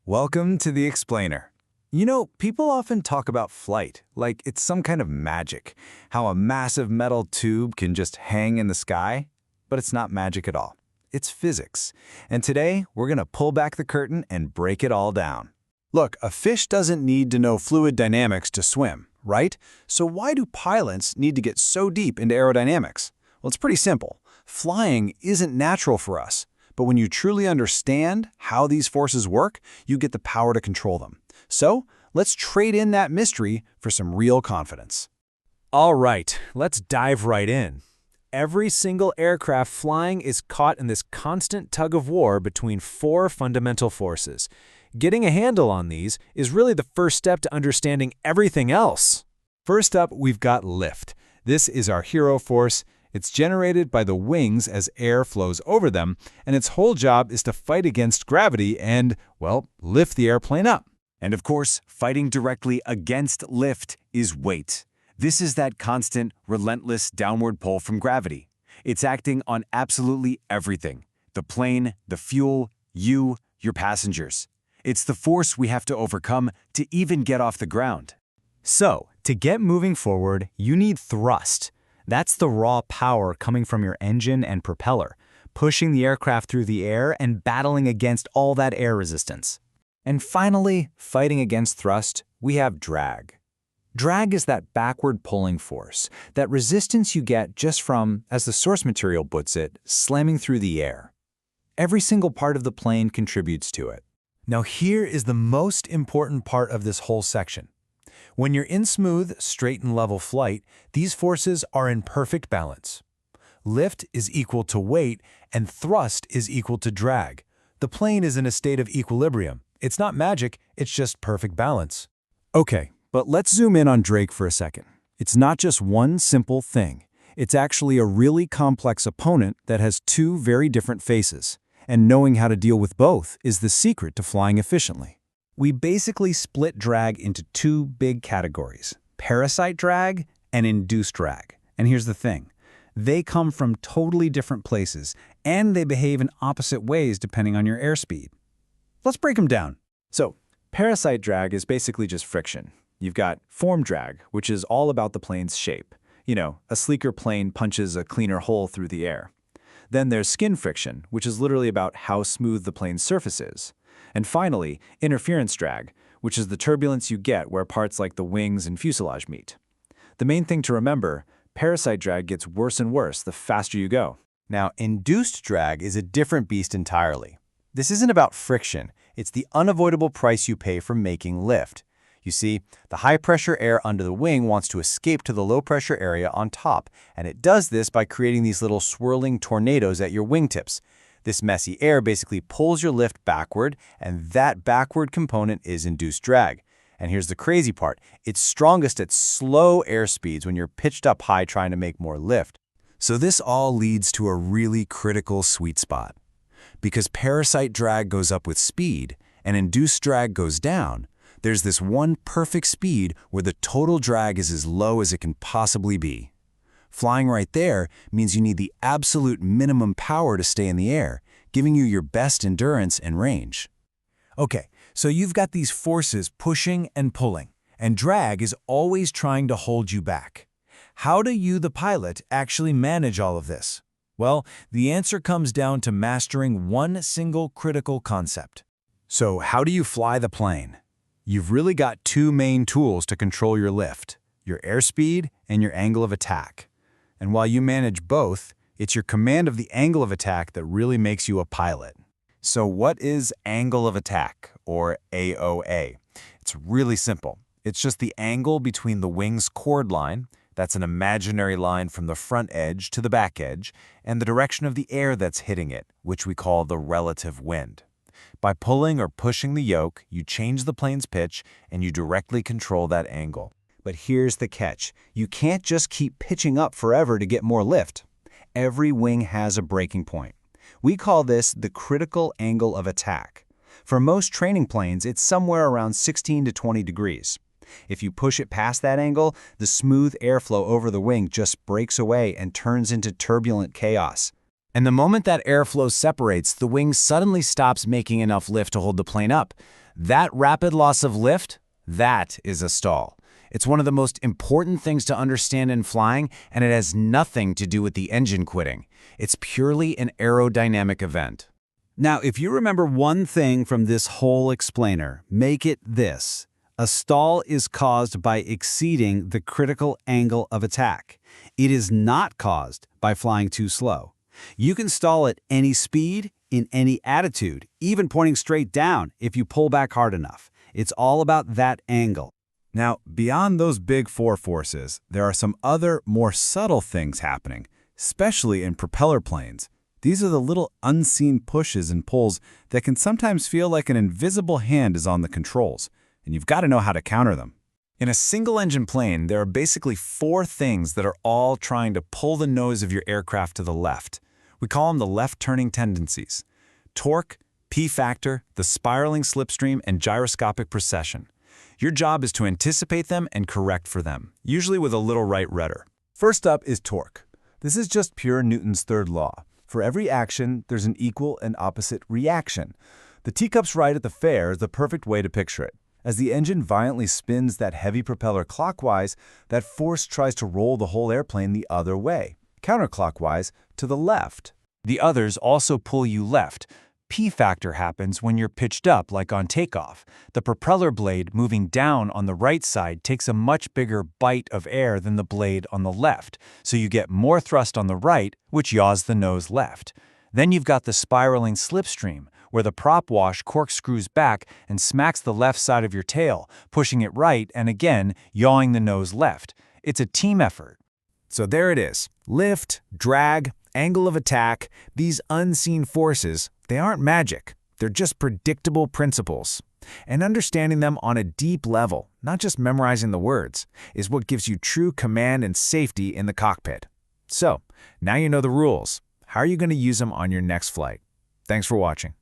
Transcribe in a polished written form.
Welcome to the Explainer. You know, people often talk about flight like it's some kind of magic, how a massive metal tube can just hang in the sky. But it's not magic at all. It's physics. And today, we're going to pull back the curtain and break it all down. Look, a fish doesn't need to know fluid dynamics to swim, right? So why do pilots need to get so deep into aerodynamics? Well, it's pretty simple. Flying isn't natural for us. But when you truly understand how these forces work, you get the power to control them. So, let's trade in that mystery for some real confidence. All right, let's dive right in. Every single aircraft flying is caught in this constant tug of war between four fundamental forces. Getting a handle on these is really the first step to understanding everything else. First up, we've got lift. This is our hero force. It's generated by the wings as air flows over them, and its whole job is to fight against gravity and, well, lift the airplane up. And of course, fighting directly against lift is weight. This is that constant, relentless downward pull from gravity. It's acting on absolutely everything: the plane, the fuel, you, your passengers. It's the force we have to overcome to even get off the ground. So, to get moving forward, you need thrust. That's the raw power coming from your engine and propeller, pushing the aircraft through the air and battling against all that air resistance. And finally, fighting against thrust, we have drag. Drag is that backward pulling force, that resistance you get just from, as the source material puts it, slamming through the air. Every single part of the plane contributes to it. Now here is the most important part of this whole section. When you're in smooth, straight and level flight, these forces are in perfect balance. Lift is equal to weight, and thrust is equal to drag. The plane is in a state of equilibrium. It's not magic, it's just perfect balance. Okay, but let's zoom in on drag for a second. It's not just one simple thing. It's actually a really complex opponent that has two very different faces. And knowing how to deal with both is the secret to flying efficiently. We basically split drag into two big categories: parasite drag and induced drag. And here's the thing. They come from totally different places, and they behave in opposite ways depending on your airspeed. Let's break them down. So, parasite drag is basically just friction. You've got form drag, which is all about the plane's shape. You know, a sleeker plane punches a cleaner hole through the air. Then there's skin friction, which is literally about how smooth the plane's surface is. And finally, interference drag, which is the turbulence you get where parts like the wings and fuselage meet. The main thing to remember, parasite drag gets worse and worse the faster you go. Now, induced drag is a different beast entirely. This isn't about friction. It's the unavoidable price you pay for making lift. You see, the high-pressure air under the wing wants to escape to the low-pressure area on top, and it does this by creating these little swirling tornadoes at your wingtips. This messy air basically pulls your lift backward, and that backward component is induced drag. And here's the crazy part. It's strongest at slow airspeeds when you're pitched up high trying to make more lift. So this all leads to a really critical sweet spot. Because parasite drag goes up with speed and induced drag goes down, there's this one perfect speed where the total drag is as low as it can possibly be. Flying right there means you need the absolute minimum power to stay in the air, giving you your best endurance and range. Okay, so you've got these forces pushing and pulling, and drag is always trying to hold you back. How do you, the pilot, actually manage all of this? Well, the answer comes down to mastering one single critical concept. So how do you fly the plane? You've really got two main tools to control your lift: your airspeed and your angle of attack. And while you manage both, it's your command of the angle of attack that really makes you a pilot. So what is angle of attack, or AOA? It's really simple. It's just the angle between the wing's chord line, that's an imaginary line from the front edge to the back edge, and the direction of the air that's hitting it, which we call the relative wind. By pulling or pushing the yoke, you change the plane's pitch, and you directly control that angle. But here's the catch. You can't just keep pitching up forever to get more lift. Every wing has a breaking point. We call this the critical angle of attack. For most training planes, it's somewhere around 16 to 20 degrees. If you push it past that angle, the smooth airflow over the wing just breaks away and turns into turbulent chaos. And the moment that airflow separates, the wing suddenly stops making enough lift to hold the plane up. That rapid loss of lift, that is a stall. It's one of the most important things to understand in flying, and it has nothing to do with the engine quitting. It's purely an aerodynamic event. Now, if you remember one thing from this whole explainer, make it this. A stall is caused by exceeding the critical angle of attack. It is not caused by flying too slow. You can stall at any speed, in any attitude, even pointing straight down if you pull back hard enough. It's all about that angle. Now, beyond those big four forces, there are some other, more subtle things happening, especially in propeller planes. These are the little unseen pushes and pulls that can sometimes feel like an invisible hand is on the controls, and you've got to know how to counter them. In a single-engine plane, there are basically 4 things that are all trying to pull the nose of your aircraft to the left. We call them the left-turning tendencies: torque, P-factor, the spiraling slipstream, and gyroscopic precession. Your job is to anticipate them and correct for them, usually with a little right rudder. First up is torque. This is just pure Newton's third law. For every action, there's an equal and opposite reaction. The teacup's right at the fair is the perfect way to picture it. As the engine violently spins that heavy propeller clockwise, that force tries to roll the whole airplane the other way, counterclockwise to the left. The others also pull you left. P-factor happens when you're pitched up, like on takeoff. The propeller blade moving down on the right side takes a much bigger bite of air than the blade on the left, so you get more thrust on the right, which yaws the nose left. Then you've got the spiraling slipstream, where the prop wash corkscrews back and smacks the left side of your tail, pushing it right and again yawing the nose left. It's a team effort. So there it is. Lift, drag, angle of attack, these unseen forces, they aren't magic. They're just predictable principles. And understanding them on a deep level, not just memorizing the words, is what gives you true command and safety in the cockpit. So, now you know the rules. How are you going to use them on your next flight? Thanks for watching.